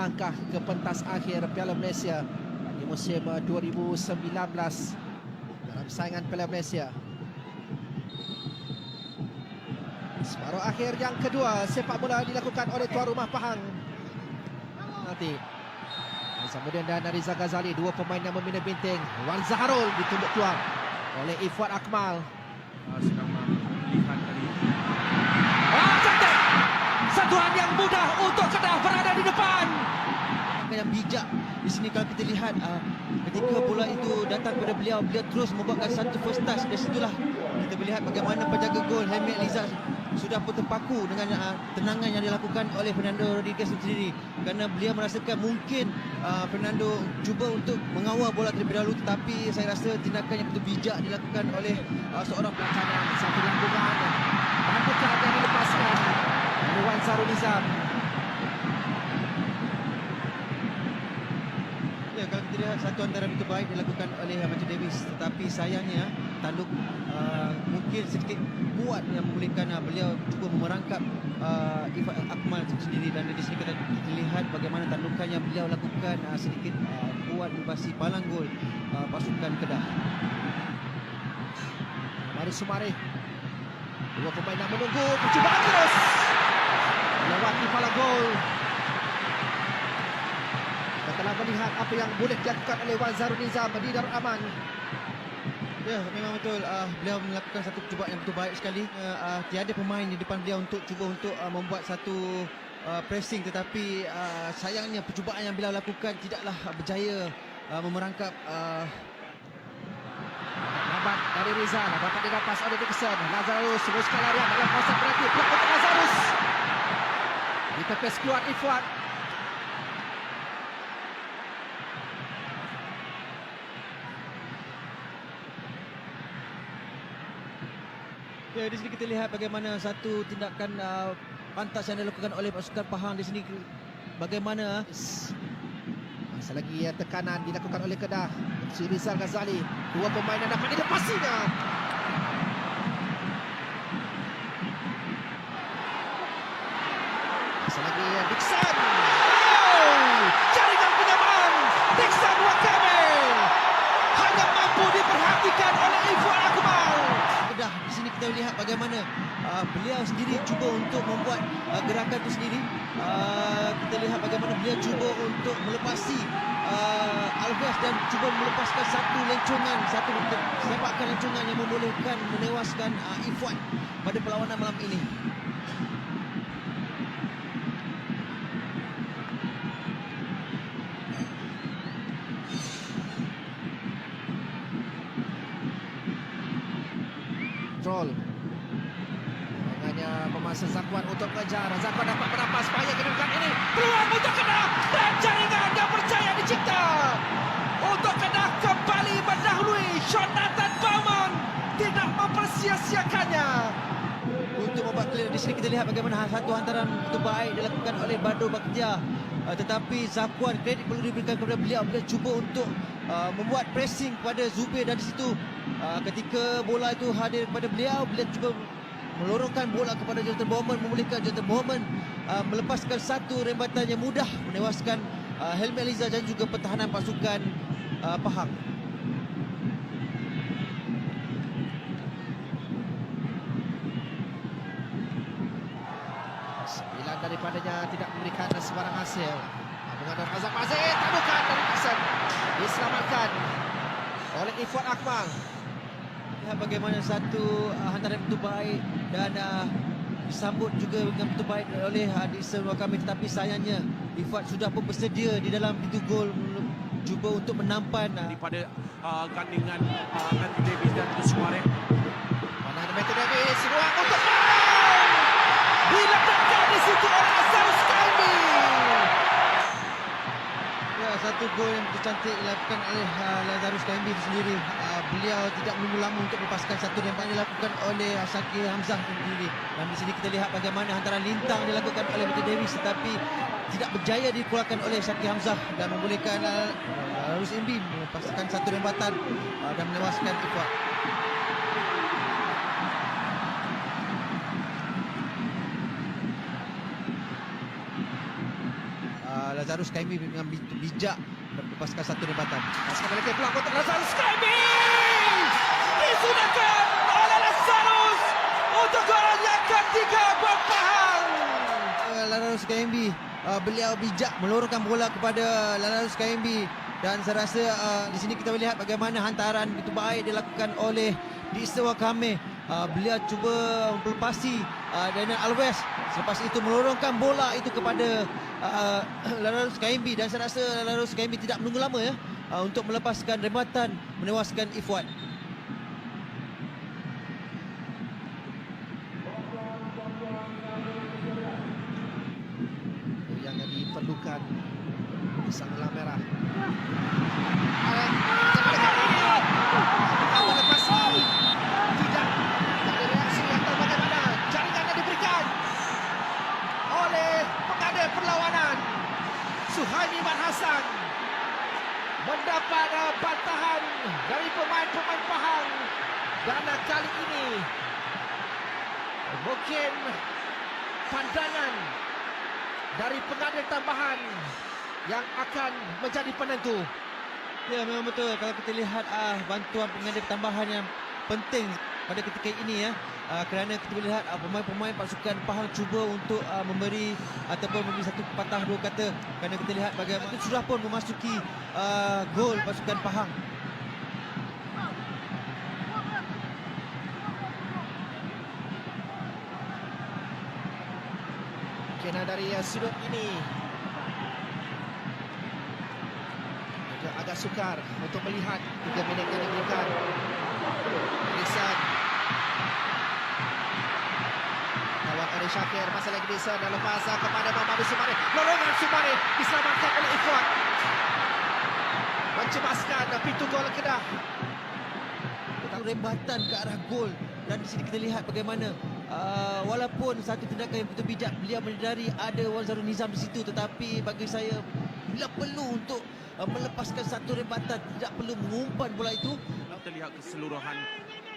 langkah ke pentas akhir Piala Malaysia di musim 2019 dalam saingan Piala Malaysia. Separuh akhir yang kedua sepak bola dilakukan oleh tuan rumah Pahang. Nanti Samaudin dan Riza Ghazali, dua pemain yang membina benteng. Wan Zaharul ditumbuk tuang oleh Ifwat Akmal. Sedang melihat tadi. Cantik! Sentuhan yang mudah untuk Kedah berada di depan. Yang bijak di sini kalau kita lihat ketika bola itu datang kepada beliau terus membuatkan satu first touch. Dari situlah kita melihat bagaimana penjaga gol Helmi Eliza sudah pun terpaku dengan tenangan yang dilakukan oleh Fernando Rodriguez sendiri, kerana beliau merasakan mungkin Fernando cuba untuk mengawal bola terlebih dahulu, tetapi saya rasa tindakan yang begitu bijak dilakukan oleh seorang perancangan satu lambungan dan bukan yang dilepaskan oleh Wan Zarul Nizam. Ya, kalau kita lihat satu antara begitu baik dilakukan oleh Matthew Davis, tetapi sayangnya tanduk mungkin sedikit kuat yang membolehkan beliau cuba memerangkap Ifwat Akmal sendiri, dan di sini kita lihat bagaimana tandukan yang beliau lakukan sedikit kuat membasi palang gol pasukan Kedah. Mari Sumari, dua pemain yang menunggu percubaan terus melewati palang gol. Kita telah melihat apa yang boleh dilakukan oleh Wan Zarul Nizam di Darul Aman. Ya, memang betul. Beliau melakukan satu percubaan yang betul baik sekali. Tiada pemain di depan beliau untuk cuba untuk membuat satu pressing, tetapi sayangnya percubaan yang beliau lakukan tidaklah berjaya memerangkap. Lambat dari Rizal, dapat dirampas oleh Dixon. Lazarus teruskan larian dalam kawasan penalti. Blok untuk Lazarus. Ditepis keluar Ifwat. Ya, di sini kita lihat bagaimana satu tindakan pantas yang dilakukan oleh pasukan Pahang di sini. Bagaimana Masih lagi tekanan dilakukan oleh Kedah. Si Rizal Ghazali, dua pemain yang dapat dilepasinya. Masih lagi Dixon. Jaringan penyamaan Dixon Wakame hanya mampu diperhatikan oleh Ifwat Akmal. Kedah di sini kita lihat bagaimana beliau sendiri cuba untuk membuat gerakan itu sendiri. Kita lihat bagaimana beliau cuba untuk melepasi Alves dan cuba melepaskan satu lencongan, satu sepakan lencongan yang membolehkan menewaskan Ifwat pada perlawanan malam ini. Kontrol. Hanya memasang Zakwan untuk mengejar. Zakwan dapat merampas bahaya kedudukan ini. Peluang untuk Kedah dan jaringan yang percaya dicipta. Untuk Kedah kembali mendahului. Jonathan Baumann tidak mempersia-siakannya. Untuk membuat clear di sini kita lihat bagaimana satu hantaran itu baik dilakukan oleh Badrul Bakhtiar. Tetapi Zakwan, kredit perlu diberikan kepada beliau. Beliau cuba untuk membuat pressing kepada Zubir, dan di situ ketika bola itu hadir kepada beliau, beliau cuba melorongkan bola kepada Jonathan Baumann, memulihkan Jonathan Baumann melepaskan satu rembatan yang mudah menewaskan Helmi Eliza dan juga pertahanan pasukan Pahang. Sembilan daripadanya tidak memberikan sebarang hasil. Pengadaan Azam Aziz, tandukan dari Dixon diselamatkan oleh Ifwat Akmal. Lihat bagaimana satu hantaran begitu baik dan disambut juga dengan begitu baik oleh Dixon Wakame, tetapi sayangnya Ifwat sudah pun bersedia di dalam pintu gol cuba untuk menampan Daripada gandingan Matthew Davis dan Sumare. Mana ada Matthew Davis, ruang untuk gol! Diletakkan di situ oleh Azarus Kalbi. Ya, satu gol yang cantik dilakukan oleh Lazarus Kaimbi sendiri. Beliau tidak menunggu lama untuk melepaskan satu rempah yang dilakukan oleh Shakir Hamzah sendiri. Dan di sini kita lihat bagaimana hantaran lintang dilakukan oleh Matthew Davis, tetapi tidak berjaya dikeluarkan oleh Shakir Hamzah dan membolehkan Lazarus Kaimbi melepaskan satu rembatan dan menewaskan Ifwat. Lazarus Kaimi dengan bijak melepaskan satu rebatan. Sekali lagi peluang untuk Lazarus Kaimi. Disudahkan oleh Lazarus untuk gol yang ketiga buat Pahang. Lazarus Kaimi, beliau bijak melorongkan bola kepada Lazarus Kaimi, dan saya rasa di sini kita melihat bagaimana hantaran begitu baik dilakukan oleh Disa Wakame. Beliau cuba melepasi Daniel Alves, selepas itu melorongkan bola itu kepada Lazarus Kaimi, dan saya rasa Lazarus Kaimi tidak menunggu lama ya untuk melepaskan rebatan menewaskan Ifwan. Yang diperlukan Sang Belah Merah. Melepasi. Tidak ada reaksi atau bagaimana. Jaringan yang diberikan oleh pengadil perlawanan. Suhaimi Mat Hassan mendapat bantahan dari pemain-pemain Pahang. Dan kali ini mungkin pandangan dari pengadil tambahan yang akan menjadi penentu. Ya, memang betul. Kalau kita lihat bantuan pengadil tambahan yang penting pada ketika ini ya, kerana kita melihat pemain-pemain pasukan Pahang cuba untuk memberi ataupun memberi satu patah dua kata, kerana kita lihat bagaimana itu sudah pun memasuki gol pasukan Pahang. Kena dari sudut ini agak sukar untuk melihat 3 minit yang diberikan. Lisan kawan Ali Syakir, masih lagi Lisan dan lepas kepada Muhammad Sumare. Lorongan Sumare diselamatkan oleh Ifwan, mencemaskan pintu gol Kedah. Rebatan ke arah gol, dan di sini kita lihat bagaimana walaupun satu tindakan yang begitu bijak, beliau menyedari ada Wan Zarul Nizam di situ, tetapi bagi saya bila perlu untuk melepaskan satu rebatan, tidak perlu mengumpan bola itu. Kita lihat keseluruhan.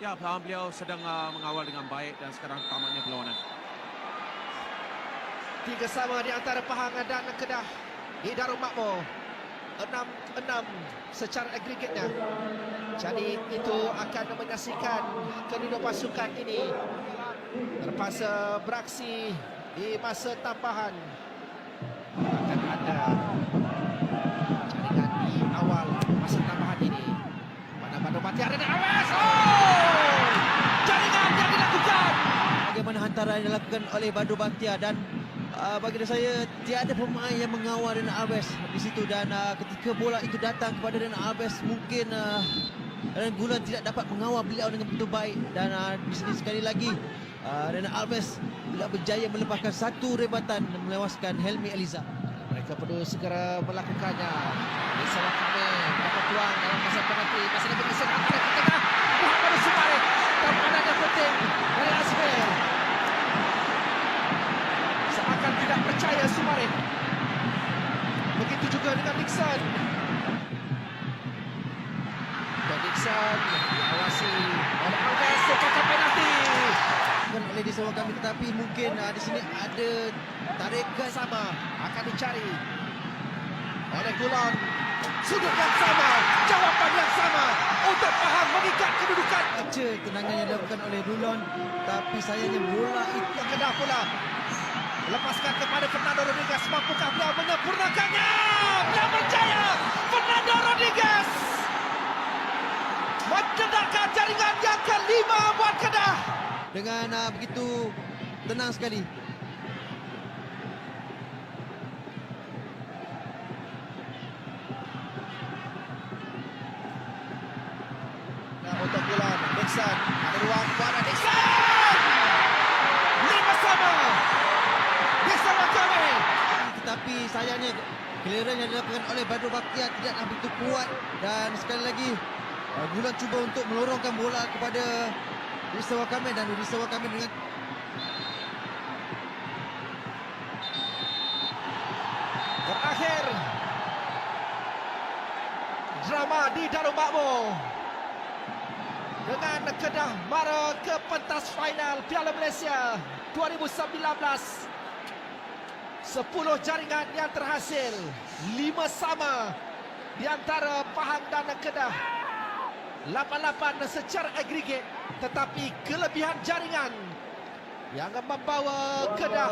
Ya, beliau sedang mengawal dengan baik dan sekarang tamatnya perlawanan. 3 sama di antara Pahang dan Kedah di Darul Makmur. 6-6 secara agregatnya. Jadi itu akan menyaksikan kedua pasukan ini terpaksa beraksi di masa tambahan. Akan ada jaringan di awal masa tambahan ini. Mana Badru Mati ada Alves. Oh! Jaringan yang dilakukan. Bagaimana hantaran yang dilakukan oleh Badru Bakhtiar, dan bagi saya tiada pemain yang mengawal Daniel Alves di situ, dan ketika bola itu datang kepada Daniel Alves, mungkin Ryan Gulan tidak dapat mengawal beliau dengan begitu baik, dan di sini sekali lagi Daniel Alves bila berjaya melepaskan satu rebatan dan melewaskan Helmi Eliza. Mereka perlu segera melakukannya. Disa Wakame mendapat peluang dalam masa penalti. Masih lagi Disa angkat ke tengah. Muhammad Sumare. Tampanan yang penting dari Azmir. Seakan tidak percaya Sumare. Begitu juga dengan Dixon. Dan Dixon diawasi oleh Alves. Sepakat penalti. Bukan oleh Disa Wakame, tetapi mungkin di sini ada tarikan Sama akan dicari oleh Gulan. Sudut yang sama, jawapan yang sama untuk Pahang mengikat kedudukan. baca tendangan yang dilakukan oleh Rulon, tapi sayangnya bola itu Yang Kedah pula lepaskan kepada Fernando Rodriguez. Mampukah beliau menyempurnakannya? Beliau berjaya. Fernando Rodriguez mendedahkan jaringan yang kelima buat Kedah. dengan begitu tenang sekali. Nah, untuk Gulan, Dixon ada ruang kepada Dixon. 5 sama. Dixon Wakame. Tetapi sayangnya clearance yang dilakukan oleh Badru Bakhtiar tidaklah begitu kuat, dan sekali lagi Gulan cuba untuk melorongkan bola kepada Disa Wakame, dan Disa Wakame dengan Terakhir drama di Darul Makmur dengan Kedah mara ke pentas final Piala Malaysia 2019. 10 jaringan yang terhasil, 5 sama di antara Pahang dan Kedah. 8-8 secara agregat, tetapi kelebihan jaringan yang membawa Kedah